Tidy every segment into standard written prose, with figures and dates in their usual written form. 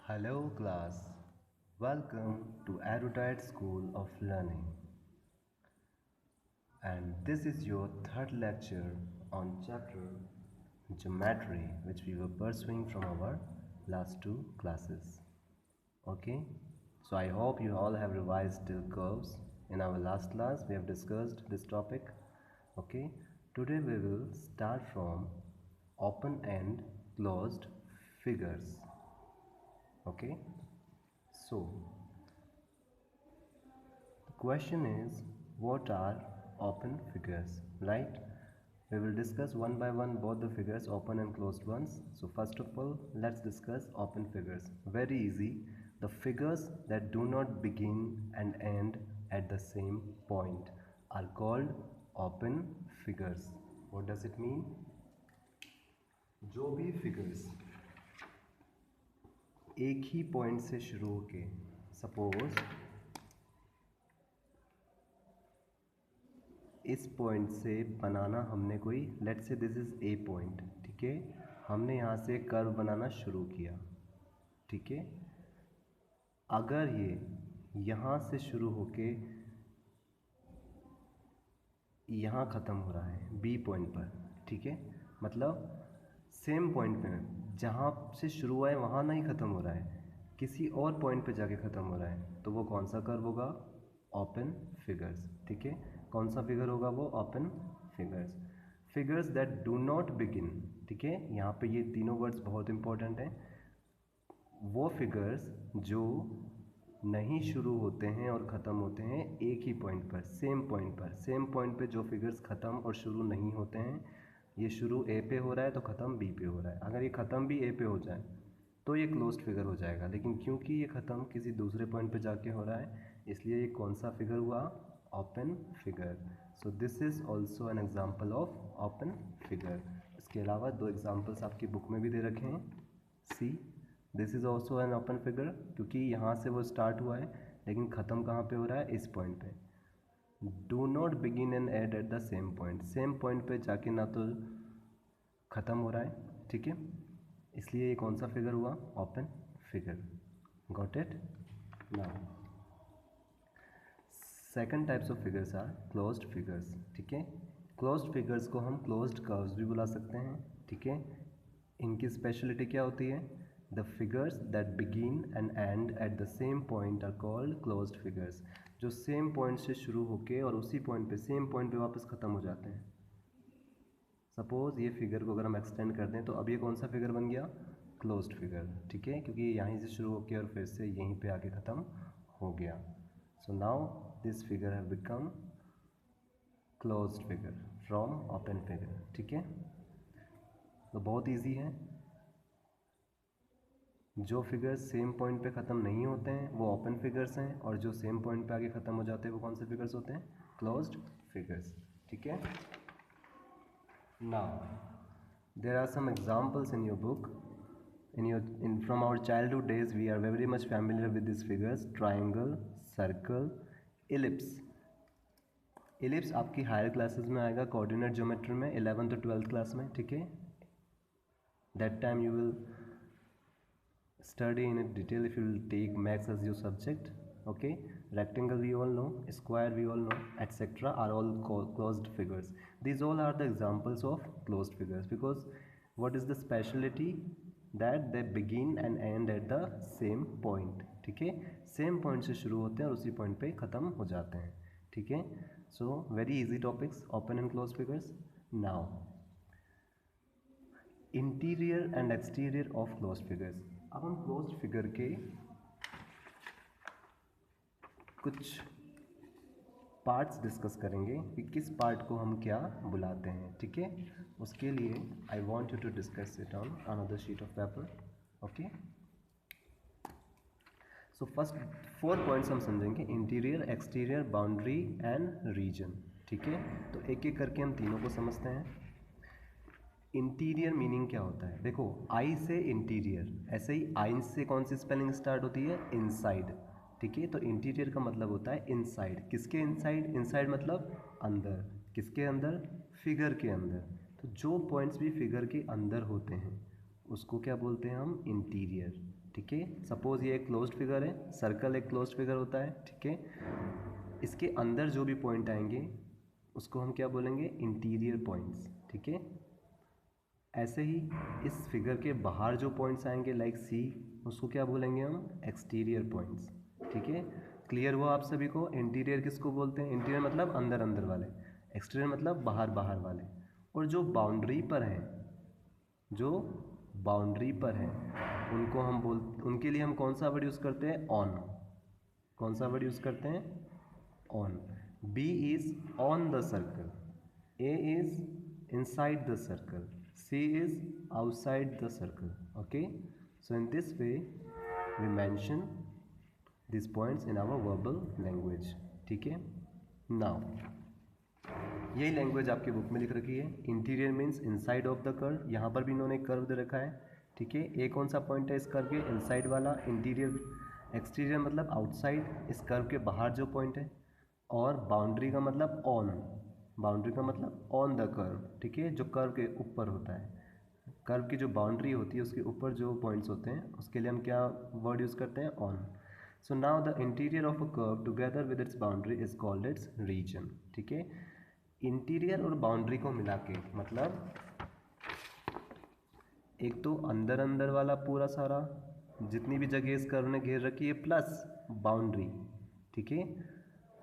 Hello class, welcome to Erudite School of Learning, and this is your third lecture on chapter Geometry, which we were pursuing from our last two classes. Okay, so I hope you all have revised till curves. In our last class we have discussed this topic. Okay, today we will start from open and closed figures. Okay, so the question is, what are open figures, right? We will discuss one by one both the figures, open and closed ones. So first of all, let's discuss open figures. Very easy. The figures that do not begin and end at the same point are called open figures. What does it mean? जो भी figures एक ही point से शुरू होके, suppose इस point से बनाना हमने कोई, let's say this is a point, ठीक है, हमने यहाँ से कर्व बनाना शुरू किया, ठीक है। अगर ये यहाँ से शुरू होके यहाँ ख़त्म हो रहा है बी पॉइंट पर, ठीक है, मतलब सेम पॉइंट पे जहाँ से शुरू हुआ है वहाँ नहीं ख़त्म हो रहा है, किसी और पॉइंट पे जाके ख़त्म हो रहा है, तो वो कौन सा कर्व होगा? ओपन फिगर्स, ठीक है। कौन सा फिगर होगा वो? Open figures. Figures that do not begin, ठीक है, यहाँ पे ये तीनों वर्ड्स बहुत इंपॉर्टेंट हैं। वो फिगर्स जो नहीं शुरू होते हैं और ख़त्म होते हैं एक ही पॉइंट पर, सेम पॉइंट पर। सेम पॉइंट पे जो फिगर्स ख़त्म और शुरू नहीं होते हैं, ये शुरू ए पे हो रहा है तो ख़त्म बी पे हो रहा है, अगर ये ख़त्म भी ए पे हो जाए तो ये क्लोज्ड फिगर हो जाएगा, लेकिन क्योंकि ये ख़त्म किसी दूसरे पॉइंट पे जाके हो रहा है, इसलिए ये कौन सा फिगर हुआ? Open figure. So this is also an example of open figure. इसके अलावा दो एग्जाम्पल्स आपकी बुक में भी दे रखे हैं। See, this is also an open figure, क्योंकि यहाँ से वो स्टार्ट हुआ है लेकिन ख़त्म कहाँ पे हो रहा है? इस पॉइंट पे। Do not begin and end at the same point, same point पे जाके ना तो ख़त्म हो रहा है, ठीक है, इसलिए ये कौन सा फिगर हुआ? Open figure. Got it? Now second types of figures are closed figures, ठीक है। क्लोज्ड फिगर्स को हम क्लोज्ड कर्व्स भी बुला सकते हैं, ठीक है। इनकी स्पेशलिटी क्या होती है? The figures that begin and end at the same point are called closed figures. जो सेम पॉइंट से शुरू होके और उसी पॉइंट पे, सेम पॉइंट पे वापस ख़त्म हो जाते हैं। सपोज़ ये फिगर को अगर हम एक्सटेंड कर दें तो अब ये कौन सा फिगर बन गया? क्लोज्ड फिगर, ठीक है, क्योंकि यहीं से शुरू होकर और फिर से यहीं पे आके ख़त्म हो गया। So now this figure have become closed figure from open figure, ठीक है। तो बहुत इजी है, जो फिगर्स सेम पॉइंट पे ख़त्म नहीं होते हैं वो ओपन फिगर्स हैं, और जो सेम पॉइंट पे आगे ख़त्म हो जाते हैं वो कौन से फिगर्स होते हैं? क्लोज्ड फिगर्स, ठीक है। Now there are some examples in your book. From our childhood days we are very much familiar with these figures: triangle, circle, ellipse. ellipse आपकी हायर क्लासेस में आएगा, कोऑर्डिनेट ज्योमेट्री में 11th और 12th class में, ठीक है। That time you will study in it detail if you will take maths as your subject. Okay, rectangle we all know, square we all know, etc. are all closed figures. These all are the examples of closed figures, because what is the speciality? That they begin and end at the same point, ठीक है। Same point से शुरू होते हैं और उसी point पे ख़त्म हो जाते हैं, ठीक है। So very easy topics, open and close figures. Now interior and exterior of close figures. अब हम क्लोज्ड फिगर के कुछ पार्ट्स डिस्कस करेंगे कि किस पार्ट को हम क्या बुलाते हैं, ठीक है। उसके लिए I want you to discuss it on another sheet of paper, okay. So first 4 points हम समझेंगे: interior, exterior, boundary and region, ठीक है। तो एक एक करके हम तीनों को समझते हैं। इंटीरियर मीनिंग क्या होता है? देखो, आई से इंटीरियर, ऐसे ही आई से कौन सी स्पेलिंग स्टार्ट होती है? इनसाइड, ठीक है। तो इंटीरियर का मतलब होता है इनसाइड। किसके इनसाइड? इनसाइड मतलब अंदर। किसके अंदर? फिगर के अंदर। तो जो पॉइंट्स भी फिगर के अंदर होते हैं उसको क्या बोलते हैं हम? इंटीरियर, ठीक है। सपोज ये एक क्लोज्ड फिगर है, सर्कल एक क्लोज्ड फिगर होता है, ठीक है। इसके अंदर जो भी पॉइंट आएंगे उसको हम क्या बोलेंगे, इंटीरियर पॉइंट्स, ठीक है। ऐसे ही इस फिगर के बाहर जो पॉइंट्स आएंगे लाइक सी, उसको क्या बोलेंगे हम, एक्सटीरियर पॉइंट्स, ठीक है। क्लियर हुआ आप सभी को। इंटीरियर किसको बोलते हैं, इंटीरियर मतलब अंदर अंदर वाले, एक्सटीरियर मतलब बाहर बाहर वाले। और जो बाउंड्री पर हैं, जो बाउंड्री पर हैं उनको हम उनके लिए हम कौन सा वर्ड यूज़ करते हैं, ऑन। कौन सा वर्ड यूज़ करते हैं, on. B is on the circle, A is inside the circle, C is outside the circle. Okay, so in this way we mention these points in our verbal language. ठीक है। Now यही language आपकी book में लिख रखी है। Interior means inside of the curve, यहाँ पर भी इन्होंने कर्व दे रखा है, ठीक है। ए कौन सा पॉइंट है इस कर्व के, इनसाइड वाला। इंटीरियर, एक्सटीरियर मतलब आउटसाइड, इस कर्व के बाहर जो पॉइंट है। और बाउंड्री का मतलब ऑन, बाउंड्री का मतलब ऑन द कर्व, ठीक है, जो कर्व के ऊपर होता है। कर्व की जो बाउंड्री होती है उसके ऊपर जो पॉइंट्स होते हैं उसके लिए हम क्या वर्ड यूज़ करते हैं, on. So now the interior of a curve together with its boundary is called its region, ठीक है। इंटीरियर और बाउंड्री को मिला के मतलब एक तो अंदर अंदर वाला पूरा सारा जितनी भी जगह इस कर्व ने घेर रखी है, प्लस बाउंड्री, ठीक है।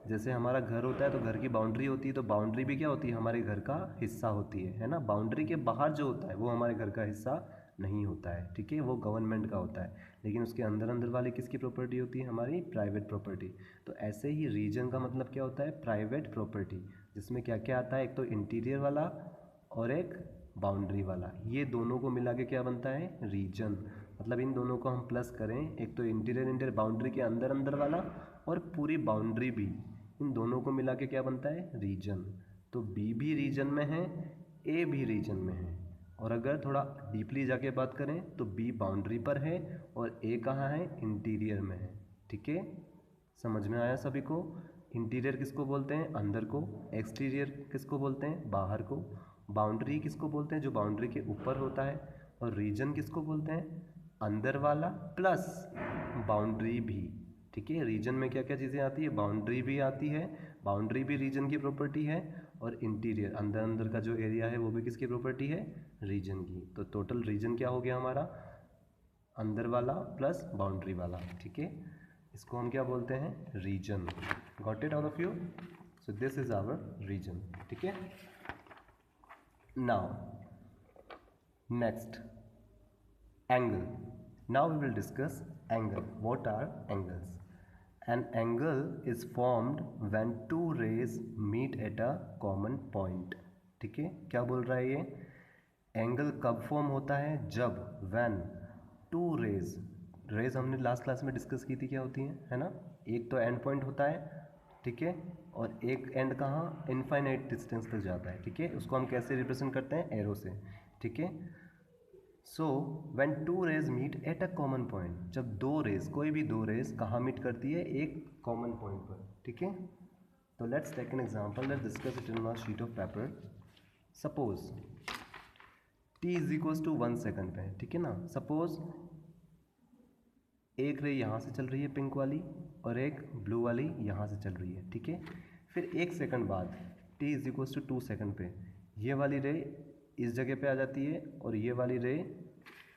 जैसे हमारा घर होता है तो घर की बाउंड्री होती है, तो बाउंड्री भी क्या होती है, हमारे घर का हिस्सा होती है ना। बाउंड्री के बाहर जो होता है वो हमारे घर का हिस्सा नहीं होता है, ठीक है, वो गवर्नमेंट का होता है। लेकिन उसके अंदर अंदर वाली किसकी प्रॉपर्टी होती है, हमारी प्राइवेट प्रॉपर्टी। तो ऐसे ही रीजन का मतलब क्या होता है, प्राइवेट प्रॉपर्टी, जिसमें क्या क्या आता है, एक तो इंटीरियर वाला और एक बाउंड्री वाला। ये दोनों को मिला के क्या बनता है, रीजन। मतलब इन दोनों को हम प्लस करें, एक तो इंटीरियर बाउंड्री के अंदर अंदर वाला और पूरी बाउंड्री भी, इन दोनों को मिला के क्या बनता है, रीजन। तो बी भी रीजन में है, ए भी रीजन में है। और अगर थोड़ा डीपली जाके बात करें तो बी बाउंड्री पर है और ए कहाँ है, इंटीरियर में है, ठीक है। समझ में आया सभी को। इंटीरियर किसको बोलते हैं, अंदर को। एक्सटीरियर किसको बोलते हैं, बाहर को। बाउंड्री किसको बोलते हैं, जो बाउंड्री के ऊपर होता है। और रीजन किसको बोलते हैं, अंदर वाला प्लस बाउंड्री भी, ठीक है। रीजन में क्या क्या चीज़ें आती है, बाउंड्री भी आती है, बाउंड्री भी रीजन की प्रॉपर्टी है। और इंटीरियर अंदर अंदर का जो एरिया है वो भी किसकी प्रॉपर्टी है, रीजन की। तो टोटल रीजन क्या हो गया हमारा, अंदर वाला प्लस बाउंड्री वाला, ठीक है। इसको हम क्या बोलते हैं, region. Got it all of you. So this is our region, ठीक है। Now next, angle. Now we will discuss angle. What are angles? An angle is formed when two rays meet at a common point. ठीक है, क्या बोल रहा है ये, angle कब फॉर्म होता है, जब when two rays, रेज हमने लास्ट क्लास में डिस्कस की थी क्या होती हैं, है ना। एक तो एंड पॉइंट होता है, ठीक है, और एक एंड कहाँ, इनफाइनाइट डिस्टेंस तक जाता है, ठीक है। उसको हम कैसे रिप्रेजेंट करते हैं, एरो से, ठीक है। So when two rays meet at a common point, जब दो रेज, कोई भी दो रेज कहाँ मीट करती है, एक कॉमन पॉइंट पर, ठीक है। तो let's take an example, let's discuss it in a sheet of paper. Suppose t is equals to 1 second पे है, ठीक है ना। सपोज एक रे यहाँ से चल रही है पिंक वाली और एक ब्लू वाली यहाँ से चल रही है, ठीक है। फिर 1 सेकंड बाद t is equals to 2 second पे ये वाली रे इस जगह पे आ जाती है और ये वाली रे,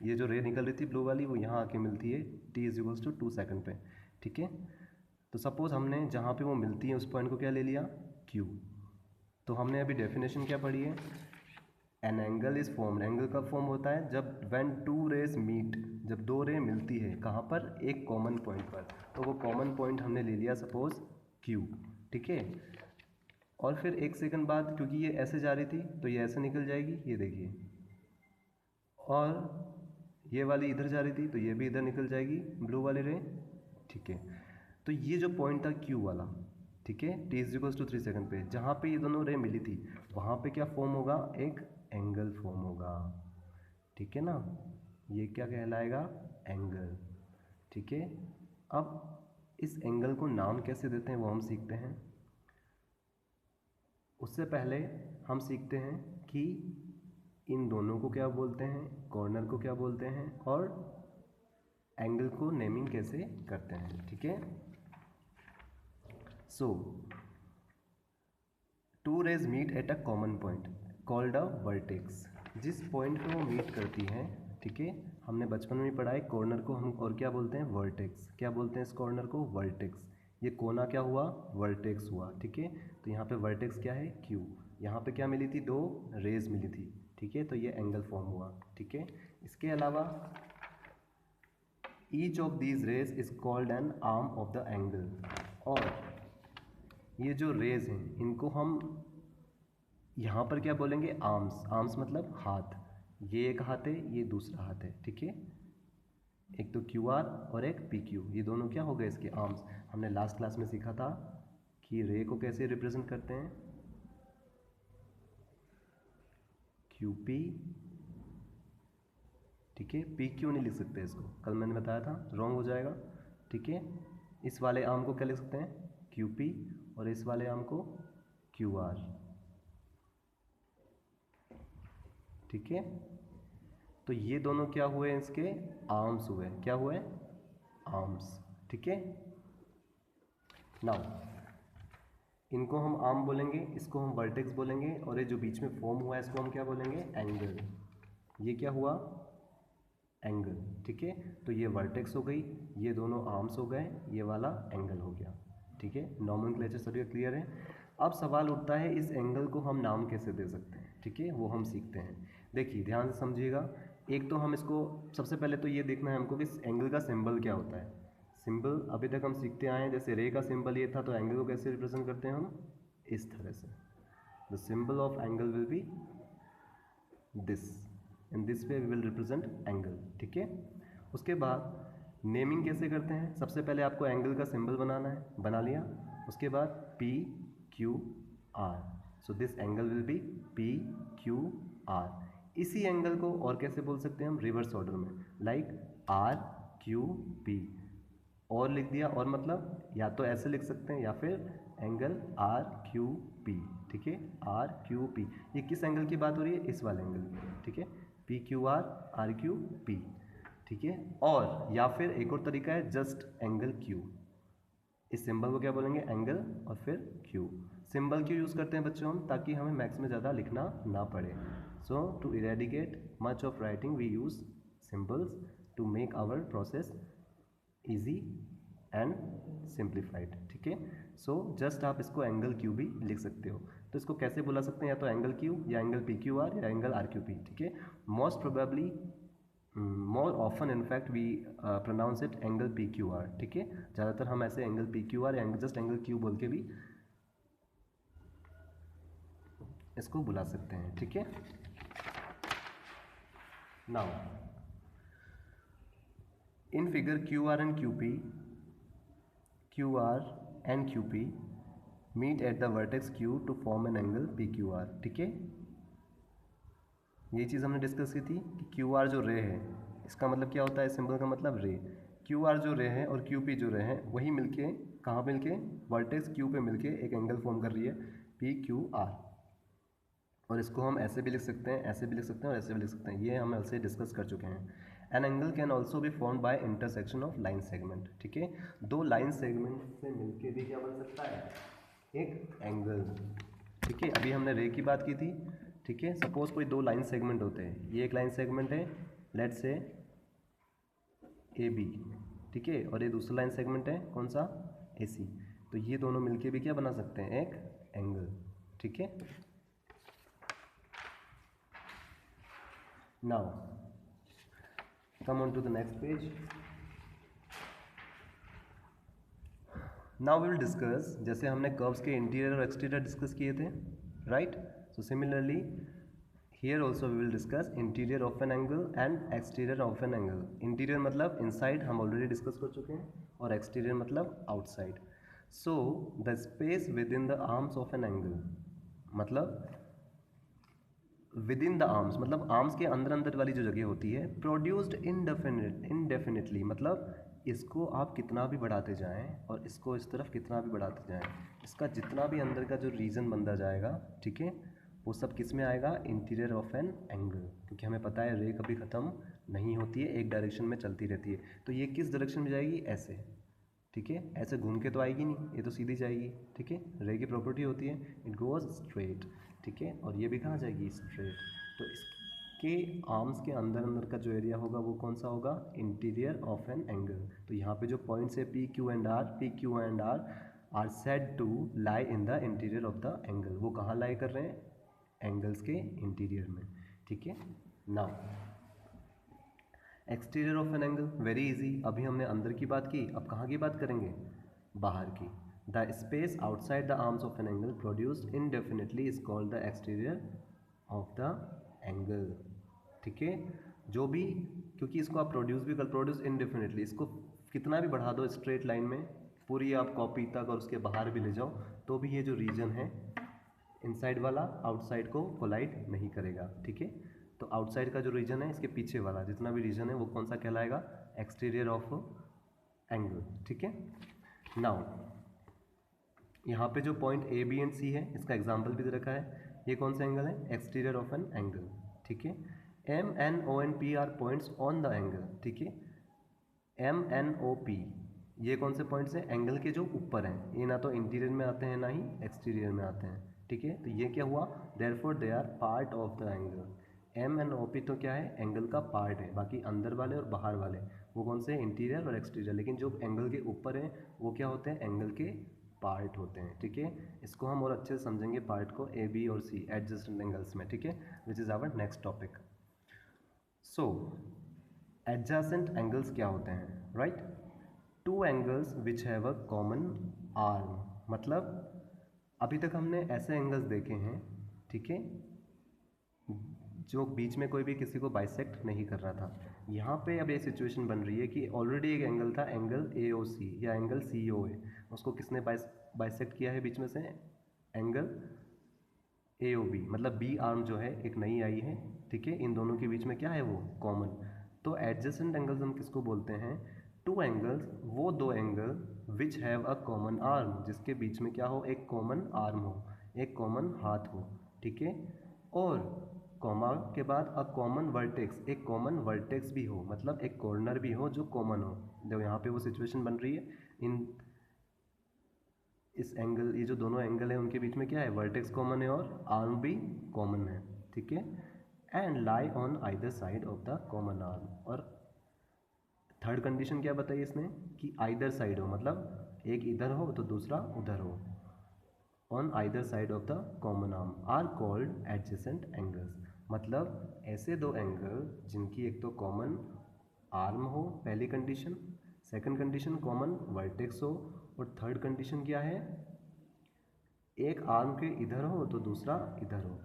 ये जो रे निकल रही थी ब्लू वाली, वो यहाँ आके मिलती है t is equals to 2 second पे, ठीक है। तो सपोज हमने जहाँ पे वो मिलती है उस पॉइंट को क्या ले लिया, q। तो हमने अभी डेफिनेशन क्या पढ़ी है, an angle is formed, angle कब फॉर्म होता है, जब व्हेन टू रेज मीट, जब दो रे मिलती है कहाँ पर, एक कॉमन पॉइंट पर। तो वो कॉमन पॉइंट हमने ले लिया सपोज q, ठीक है। और फिर 1 सेकंड बाद, क्योंकि ये ऐसे जा रही थी तो ये ऐसे निकल जाएगी, ये देखिए, और ये वाली इधर जा रही थी तो ये भी इधर निकल जाएगी ब्लू वाली रे, ठीक है। तो ये जो पॉइंट था Q वाला, ठीक है, t is equals to 3 second पे, जहाँ पे ये दोनों रे मिली थी वहाँ पे क्या फॉर्म होगा, एक एंगल फॉर्म होगा, ठीक है ना। ये क्या कहलाएगा, एंगल, ठीक है। अब इस एंगल को नाम कैसे देते हैं वो हम सीखते हैं। उससे पहले हम सीखते हैं कि इन दोनों को क्या बोलते हैं, कॉर्नर को क्या बोलते हैं और एंगल को नेमिंग कैसे करते हैं, ठीक है। So two rays meet at a common point called a vertex. जिस पॉइंट पे वो मीट करती हैं, ठीक है, हमने बचपन में पढ़ा है कॉर्नर को हम और क्या बोलते हैं, वर्टेक्स। क्या बोलते हैं इस कॉर्नर को, वर्टेक्स। ये कोना क्या हुआ, वर्टेक्स हुआ, ठीक है। तो यहाँ पे वर्टेक्स क्या है, क्यू। यहाँ पे क्या मिली थी, दो रेज मिली थी, ठीक है। तो ये एंगल फॉर्म हुआ, ठीक है। इसके अलावा each of these raise is called an arm of the angle. और ये जो रेज हैं इनको हम यहाँ पर क्या बोलेंगे, आर्म्स। आर्म्स मतलब हाथ। ये एक हाथ है, ये दूसरा हाथ है, ठीक है। एक तो क्यू आर और एक पी क्यू, ये दोनों क्या हो गए इसके आर्म्स। हमने लास्ट क्लास में सीखा था कि रे को कैसे रिप्रेजेंट करते हैं, क्यू पी, ठीक है। पी क्यू नहीं लिख सकते इसको, कल मैंने बताया था, रॉन्ग हो जाएगा, ठीक है। इस वाले आर्म को क्या लिख सकते हैं, क्यू पी, और इस वाले आर्म को क्यू आर, ठीक है। तो ये दोनों क्या हुए, इसके आर्म्स हुए, क्या हुए, आर्म्स, ठीक है। नाउ इनको हम आर्म बोलेंगे, इसको हम वर्टेक्स बोलेंगे, और ये जो बीच में फॉर्म हुआ है इसको हम क्या बोलेंगे, एंगल। ये क्या हुआ, एंगल, ठीक है। तो ये वर्टेक्स हो गई, ये दोनों आर्म्स हो गए, ये वाला एंगल हो गया, ठीक है। नॉमेनक्लेचर सभी क्लियर है। अब सवाल उठता है इस एंगल को हम नाम कैसे दे सकते हैं, ठीक है, वो हम सीखते हैं। देखिए ध्यान से समझिएगा। एक तो हम इसको सबसे पहले तो ये देखना है हमको कि इस एंगल का सिंबल क्या होता है। सिंबल अभी तक हम सीखते आए हैं, जैसे रे का सिंबल ये था, तो एंगल को कैसे रिप्रेजेंट करते हैं हम, इस तरह से। The symbol of angle will be this, in this way we will represent angle, ठीक है। उसके बाद नेमिंग कैसे करते हैं, सबसे पहले आपको एंगल का सिंबल बनाना है, बना लिया। उसके बाद P Q are, so this angle will B P Q are. इसी एंगल को और कैसे बोल सकते हैं हम, रिवर्स ऑर्डर में, लाइक आर क्यू पी, और लिख दिया, और मतलब या तो ऐसे लिख सकते हैं या फिर एंगल आर क्यू पी, ठीक है, आर क्यू पी। ये किस एंगल की बात हो रही है, इस वाले एंगल की, ठीक है, P Q are Q P, ठीक है। और या फिर एक और तरीका है, जस्ट एंगल क्यू। इस सिंबल को क्या बोलेंगे, एंगल, और फिर क्यू। सिंबल क्यों यूज़ करते हैं बच्चों हम, ताकि हमें मैथ्स में ज़्यादा लिखना ना पड़े। So to eradicate much of writing we use symbols to make our process easy and simplified, ठीक है। सो जस्ट आप इसको एंगल क्यू भी लिख सकते हो। तो इसको कैसे बुला सकते हैं, या तो एंगल क्यू, या एंगल पी क्यू आर, या एंगल आर क्यू पी, ठीक है। Most probably more often in fact we pronounce it angle P Q R, ठीक है। ज़्यादातर हम ऐसे एंगल पी क्यू आर या जस्ट एंगल क्यू बोल के भी इसको बुला सकते हैं, ठीक है। Now in figure Q R and Q P, Q R and Q P meet at the vertex Q to form an angle P Q R, ठीक है। ये चीज़ हमने डिस्कस की थी कि क्यू आर जो रे है, इसका मतलब क्या होता है, सिंबल का मतलब रे। क्यू आर जो रे है और क्यू पी जो रे हैं, वही मिलके कहाँ मिलके, वर्टेक्स क्यू पे मिलके एक एंगल फॉर्म कर रही है, पी क्यू आर। और इसको हम ऐसे भी लिख सकते हैं, ऐसे भी लिख सकते हैं, और ऐसे भी लिख सकते हैं। ये हम ऐसे डिस्कस कर चुके हैं। An angle can also be form by intersection of line segment, ठीक है। दो लाइन सेगमेंट से मिलके भी क्या बन सकता है, एक एंगल, ठीक है। अभी हमने रे की बात की थी, ठीक है। सपोज कोई दो लाइन सेगमेंट होते हैं, ये एक लाइन सेगमेंट है, लेट्स से ए बी, ठीक है, और ये दूसरा लाइन सेगमेंट है, कौन सा, ए सी। तो ये दोनों मिलके भी क्या बना सकते हैं, एक एंगल, ठीक है। Now come on to the next page. Now we will discuss, जैसे हमने कर्व्स के इंटीरियर और एक्सटीरियर डिस्कस किए थे, right. So similarly here also we will discuss interior of an angle and exterior of an angle. Interior मतलब inside, हम already discuss कर चुके हैं, और एक्सटीरियर मतलब outside. So the space within the arms of an angle, मतलब within the arms मतलब arms के अंदर अंदर वाली जो जगह होती है, प्रोड्यूस्ड इनडेफिनेटली, मतलब इसको आप कितना भी बढ़ाते जाएं और इसको इस तरफ कितना भी बढ़ाते जाएं, इसका जितना भी अंदर का जो रीजन बनता जाएगा, ठीक है, वो सब किस में आएगा, इंटीरियर ऑफ एन एंगल। क्योंकि हमें पता है रे कभी ख़त्म नहीं होती है, एक डायरेक्शन में चलती रहती है। तो ये किस डायरेक्शन में जाएगी? ऐसे, ठीक है, ऐसे घूम के तो आएगी नहीं, ये तो सीधी जाएगी, ठीक है। रे की प्रॉपर्टी होती है इट गोज स्ट्रेट, ठीक है, और ये भी कहाँ जाएगी? स्ट्रेट। तो इसके आर्म्स के अंदर अंदर का जो एरिया होगा वो कौन सा होगा? Interior of an angle. तो यहाँ पे जो पॉइंट्स है P Q and R are said to lie in the interior of the angle. वो कहाँ लाई कर रहे हैं? एंगल्स के इंटीरियर में, ठीक है। Now exterior of an angle, very easy. अभी हमने अंदर की बात की, अब कहाँ की बात करेंगे? बाहर की। The space outside the arms of an angle produced indefinitely is called the exterior of the angle, ठीक है। जो भी, क्योंकि इसको आप प्रोड्यूस इनडेफिनेटली, इसको कितना भी बढ़ा दो स्ट्रेट लाइन में, पूरी आप कॉपी तक और उसके बाहर भी ले जाओ, तो भी ये जो रीजन है इनसाइड वाला आउटसाइड को कोलाइड नहीं करेगा, ठीक है। तो आउटसाइड का जो रीजन है, इसके पीछे वाला जितना भी रीजन है वो कौन सा कहलाएगा? एक्सटीरियर ऑफ एंगल, ठीक है। नाउ यहाँ पे जो पॉइंट ए बी एंड सी है, इसका एग्जांपल भी दे रखा है। ये कौन सा एंगल है? एक्सटीरियर ऑफ एन एंगल, ठीक है। M N O N P R points on the angle, ठीक है। एम एन ओ पी ये कौन से पॉइंट्स हैं? एंगल के जो ऊपर हैं, ये ना तो इंटीरियर में आते हैं ना ही एक्सटीरियर में आते हैं, ठीक है। तो ये क्या हुआ? Therefore they are part of the angle. M and O P तो क्या है? एंगल का पार्ट है। बाकी अंदर वाले और बाहर वाले वो कौन से? इंटीरियर और एक्सटीरियर। लेकिन जो एंगल के ऊपर हैं वो क्या होते हैं? एंगल के पार्ट होते हैं, ठीक है। इसको हम और अच्छे से समझेंगे पार्ट को, ए बी और सी एडजेसेंट एंगल्स में, ठीक है, which is our next topic. So adjacent angles क्या होते हैं? Right, two angles which have a common arm. मतलब अभी तक हमने ऐसे एंगल्स देखे हैं, ठीक है, जो बीच में कोई भी किसी को बाइसेक्ट नहीं कर रहा था। यहाँ पे अब ये सिचुएशन बन रही है कि ऑलरेडी एक एंगल था, एंगल ए ओ सी या एंगल सी ओ ए, उसको किसने बाइसेक्ट किया है बीच में से? Angle A O B. मतलब बी आर्म जो है एक नई आई है, ठीक है। इन दोनों के बीच में क्या है? वो कॉमन। तो एडजेसेंट एंगल्स हम किसको बोलते हैं? टू एंगल्स, वो दो angle which have a common arm, जिसके बीच में क्या हो? एक कॉमन आर्म हो, एक कॉमन हाथ हो, ठीक है। और कॉमा के बाद अ कॉमन वर्टेक्स, एक कॉमन वर्टेक्स भी हो, मतलब एक कॉर्नर भी हो जो कॉमन हो। जब यहाँ पे वो सिचुएशन बन रही है, इन इस एंगल, ये जो दोनों एंगल है उनके बीच में क्या है? वर्टेक्स कॉमन है और आर्म भी कॉमन है, ठीक है। And lie on either side of the common arm. और थर्ड कंडीशन क्या बताई इसने? कि आइदर साइड हो, मतलब एक इधर हो तो दूसरा उधर हो। On either side of the common arm are called adjacent angles. मतलब ऐसे दो एंगल जिनकी एक तो कॉमन आर्म हो, पहली condition. Second condition common vertex हो। और थर्ड कंडीशन क्या है? एक आर्म के इधर हो तो दूसरा इधर हो।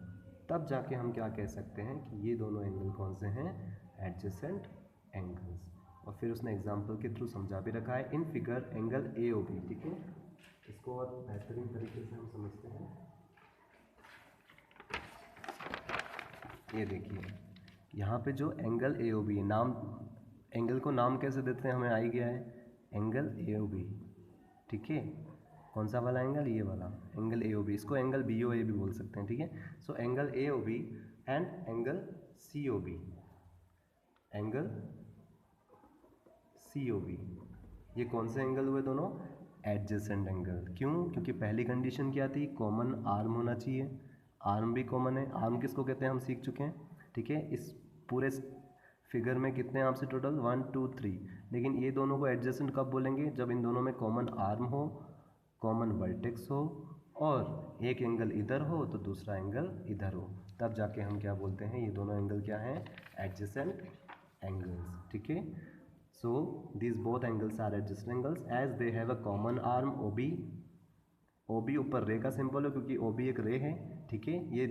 तब जाके हम क्या कह सकते हैं कि ये दोनों एंगल कौन से हैं? Adjacent angles. और फिर उसने एग्जाम्पल के थ्रू समझा भी रखा है in figure angle A O B, ठीक है। इसको और बेहतरीन तरीके से हम समझते हैं। ये देखिए यहाँ पे जो एंगल ए ओ बी है, नाम एंगल को नाम कैसे देते हैं? हमें आ ही गया है, एंगल ए ओ बी, ठीक है। कौन सा वाला एंगल? ये वाला एंगल ए ओ बी। इसको एंगल बी ओ ए भी बोल सकते हैं, ठीक है। So angle A O B and angle C O B, angle C O B, ये कौन से एंगल हुए दोनों? Adjacent angle. क्यों? क्योंकि पहली कंडीशन क्या थी? कॉमन आर्म होना चाहिए। आर्म भी कॉमन है। आर्म किसको कहते हैं हम सीख चुके हैं, ठीक है। इस पूरे फिगर में कितने आर्म्स है टोटल? 1 2 3। लेकिन ये दोनों को एडजेसेंट कब बोलेंगे? जब इन दोनों में कॉमन आर्म हो, कॉमन वर्टेक्स हो और एक एंगल इधर हो तो दूसरा एंगल इधर हो। तब जाके हम क्या बोलते हैं? ये दोनों एंगल क्या हैं? एडजेसेंट एंगल्स, ठीक है। So these both angles are adjacent angles as they have a common arm OB। OB ऊपर रे का सिंबल है क्योंकि OB एक रे है, ठीक है, ये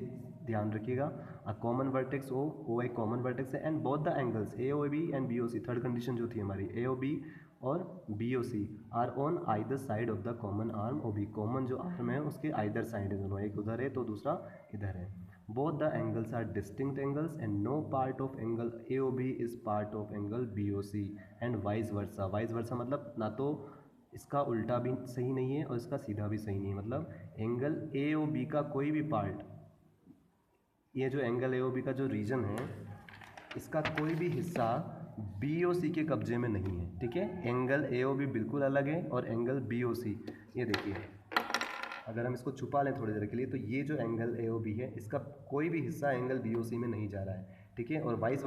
ध्यान रखिएगा। अ कॉमन वर्टेक्स O एक कॉमन वर्टेक्स है and both the angles AOB and BOC, third condition जो थी हमारी, AOB और BOC are on either side of the common arm OB। Common जो आर्म है उसके आइदर साइड है दोनों, एक उधर है तो दूसरा इधर है। Both the angles are distinct angles and no part of angle AOB is part of angle BOC and vice versa। vice versa मतलब ना तो इसका उल्टा भी सही नहीं है और इसका सीधा भी सही नहीं है। मतलब एंगल AOB का कोई भी पार्ट, ये जो एंगल AOB का जो रीजन है, इसका कोई भी हिस्सा बी ओ सी के कब्जे में नहीं है, ठीक है। एंगल ए ओ बी बिल्कुल अलग है और एंगल बी ओ सी, ये देखिए अगर हम इसको छुपा लें थोड़ी देर के लिए तो ये जो एंगल ए ओ बी है इसका कोई भी हिस्सा एंगल बी ओ सी में नहीं जा रहा है, ठीक है। और वाइस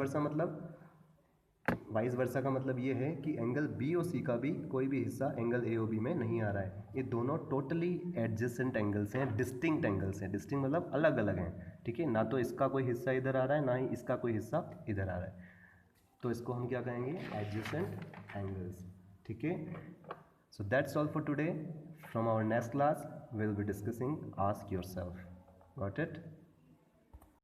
वर्सा का मतलब ये है कि एंगल बी ओ सी का भी कोई भी हिस्सा एंगल ए ओ बी में नहीं आ रहा है। ये दोनों टोटली एडजेसेंट एंगल्स हैं, डिस्टिंक्ट एंगल्स हैं। डिस्टिंक्ट मतलब अलग अलग हैं, ठीक है। ना तो इसका कोई हिस्सा इधर आ रहा है, ना ही इसका कोई हिस्सा इधर आ रहा है, तो इसको हम क्या कहेंगे, एडजेसेंट एंगल्स, ठीक है। So that's all for today. From our next class we will be discussing ask yourself. Got it?